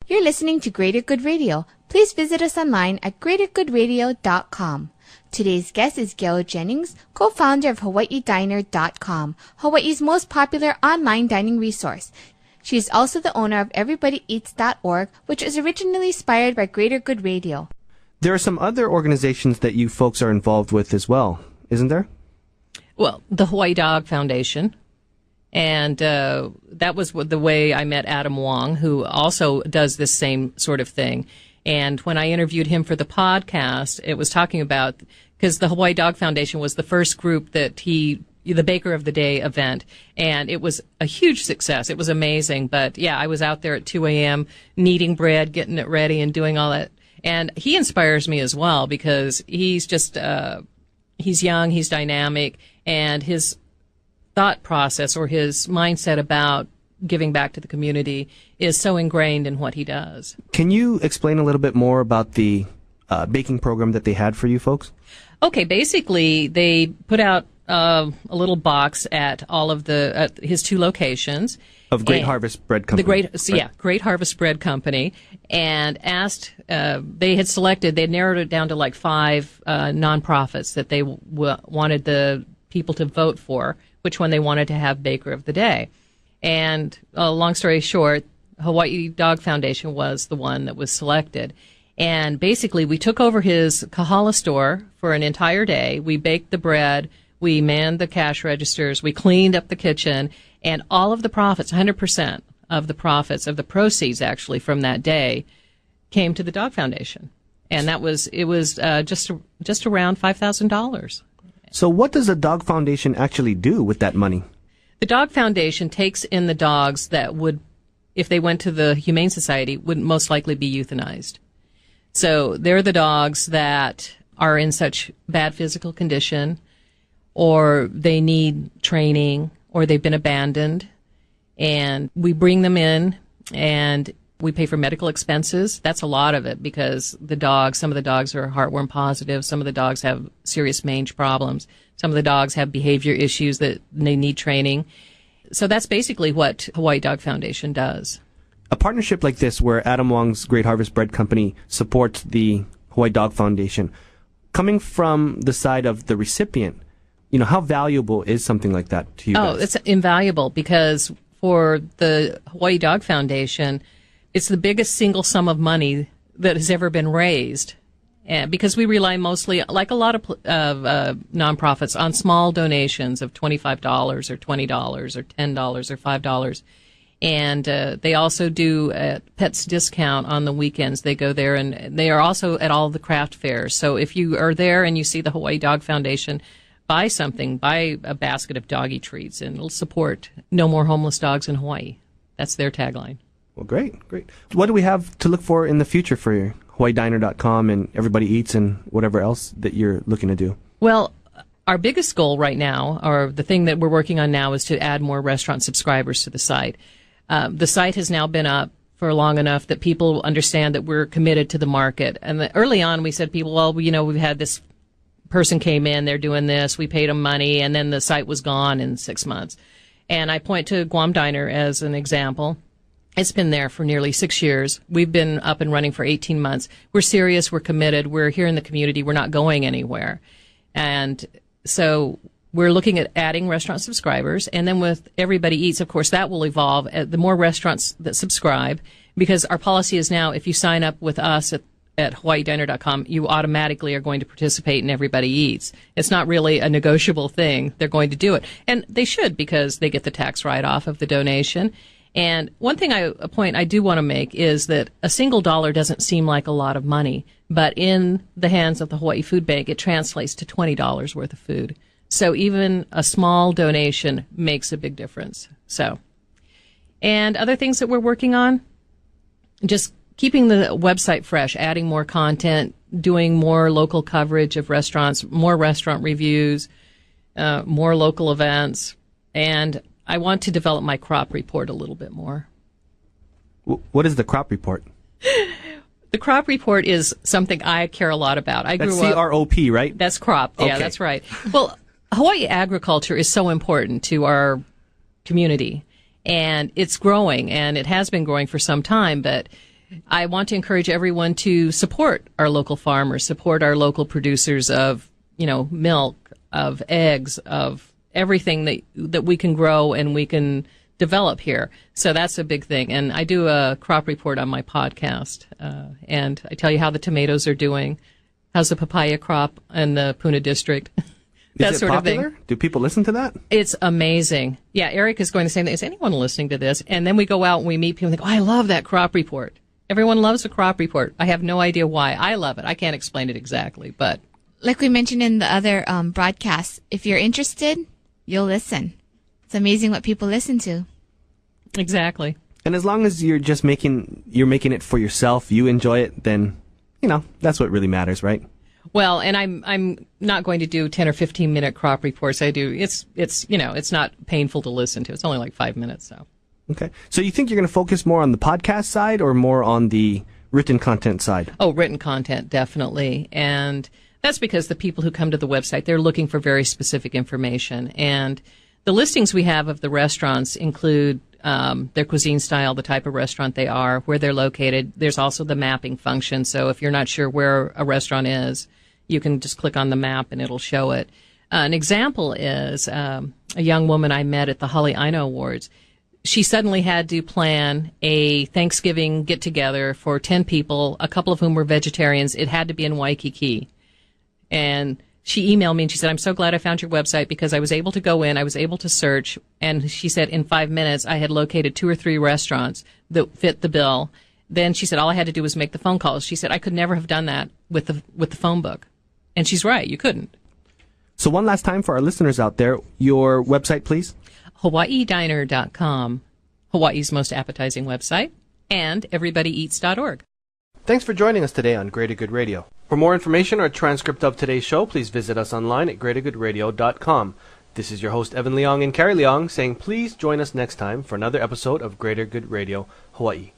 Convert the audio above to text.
You're listening to Greater Good Radio. Please visit us online at greatergoodradio.com. Today's guest is Gail Jennings, co-founder of HawaiiDiner.com, Hawaii's most popular online dining resource. She is also the owner of EverybodyEats.org, which was originally inspired by Greater Good Radio. There are some other organizations that you folks are involved with as well, isn't there? Well, the Hawaii Dog Foundation. And that was the way I met Adam Wong, who also does this same sort of thing. And when I interviewed him for the podcast, it was talking about, because the Hawaii Dog Foundation was the first group that the Baker of the Day event, and it was a huge success. It was amazing. But yeah, I was out there at 2 a.m. kneading bread, getting it ready, and doing all that. And he inspires me as well because he's just, he's young, he's dynamic, and his thought process or his mindset about giving back to the community is so ingrained in what he does. Can you explain a little bit more about the baking program that they had for you folks? Okay, basically they put out a little box at all of his two locations. Of Great Harvest Bread Company. Great Harvest Bread Company, and asked, they had narrowed it down to like 5 nonprofits that they wanted the people to vote for, which one they wanted to have Baker of the Day. And long story short, Hawaii Dog Foundation was the one that was selected. And basically, we took over his Kahala store for an entire day. We baked the bread. We manned the cash registers. We cleaned up the kitchen. And all of the profits, 100% of the profits, of the proceeds actually from that day, came to the Dog Foundation. And it was just around $5,000. So what does the Dog Foundation actually do with that money? The Dog Foundation takes in the dogs that would, if they went to the Humane Society, would most likely be euthanized. So they're the dogs that are in such bad physical condition, or they need training, or they've been abandoned, and we bring them in and we pay for medical expenses. That's a lot of it because some of the dogs are heartworm positive. Some of the dogs have serious mange problems. Some of the dogs have behavior issues that they need training. So that's basically what Hawaii Dog Foundation does. A partnership like this where Adam Wong's Great Harvest Bread Company supports the Hawaii Dog Foundation, coming from the side of the recipient, how valuable is something like that to you guys? Oh, it's invaluable because for the Hawaii Dog Foundation, it's the biggest single sum of money that has ever been raised. And because we rely mostly, like a lot of nonprofits, on small donations of $25 or $20 or $10 or $5. And they also do a Pets Discount on the weekends. They go there, and they are also at all the craft fairs. So if you are there and you see the Hawaii Dog Foundation, buy a basket of doggy treats, and it'll support No More Homeless Dogs in Hawaii. That's their tagline. Well, great. What do we have to look for in the future for your HawaiiDiner.com and Everybody Eats and whatever else that you're looking to do? Well, our biggest goal right now, or the thing that we're working on now, is to add more restaurant subscribers to the site. The site has now been up for long enough that people understand that we're committed to the market. And early on, we said people, well, we've had this person came in, they're doing this, we paid them money, and then the site was gone in 6 months. And I point to Guam Diner as an example. It's been there for nearly 6 years. We've been up and running for 18 months. We're serious. We're committed. We're here in the community. We're not going anywhere. And so we're looking at adding restaurant subscribers. And then with Everybody Eats, of course, that will evolve. The more restaurants that subscribe, because our policy is now if you sign up with us at HawaiiDiner.com, you automatically are going to participate in Everybody Eats. It's not really a negotiable thing. They're going to do it. And they should because they get the tax write-off of the donation. And one thing a point I do want to make is that a single dollar doesn't seem like a lot of money, but in the hands of the Hawaii Food Bank, it translates to $20 worth of food. So even a small donation makes a big difference. And other things that we're working on, just keeping the website fresh, adding more content, doing more local coverage of restaurants, more restaurant reviews, more local events, and I want to develop my crop report a little bit more. What is the crop report? The crop report is something I care a lot about. That's CROP, right? That's crop. Yeah, okay. That's right. Well, Hawaii agriculture is so important to our community, and it's growing, and it has been growing for some time, but I want to encourage everyone to support our local farmers, support our local producers of, milk, of eggs, of everything that we can grow and we can develop here. So that's a big thing. And I do a crop report on my podcast, and I tell you how the tomatoes are doing, how's the papaya crop in the Puna district. That is it sort popular? of thing. Do people listen to that? It's amazing. Yeah, Eric is going the same thing. Is anyone listening to this? And then we go out and we meet people and think, I love that crop report. Everyone loves a crop report. I have no idea why. I love it. I can't explain it exactly, but. Like we mentioned in the other broadcasts, if you're interested, you'll listen. It's amazing what people listen to. Exactly. And as long as you're just making it for yourself, you enjoy it, then, that's what really matters, right? Well, and I'm not going to do 10 or 15 minute crop reports. It's not painful to listen to. It's only like 5 minutes, so. Okay. So you think you're going to focus more on the podcast side or more on the written content side? Oh, written content, definitely. And that's because the people who come to the website, they're looking for very specific information. And the listings we have of the restaurants include their cuisine style, the type of restaurant they are, where they're located. There's also the mapping function. So if you're not sure where a restaurant is, you can just click on the map and it'll show it. An example is a young woman I met at the Holly Ino Awards. She suddenly had to plan a Thanksgiving get-together for 10 people, a couple of whom were vegetarians. It had to be in Waikiki. And she emailed me and she said, I'm so glad I found your website because I was able to go in, I was able to search, and she said in 5 minutes I had located 2 or 3 restaurants that fit the bill. Then she said all I had to do was make the phone calls. She said I could never have done that with the phone book. And she's right, you couldn't. So one last time for our listeners out there, your website, please. HawaiiDiner.com, Hawaii's most appetizing website, and EverybodyEats.org. Thanks for joining us today on Greater Good Radio. For more information or a transcript of today's show, please visit us online at greatergoodradio.com. This is your host, Evan Leong and Carrie Leong, saying please join us next time for another episode of Greater Good Radio, Hawaii.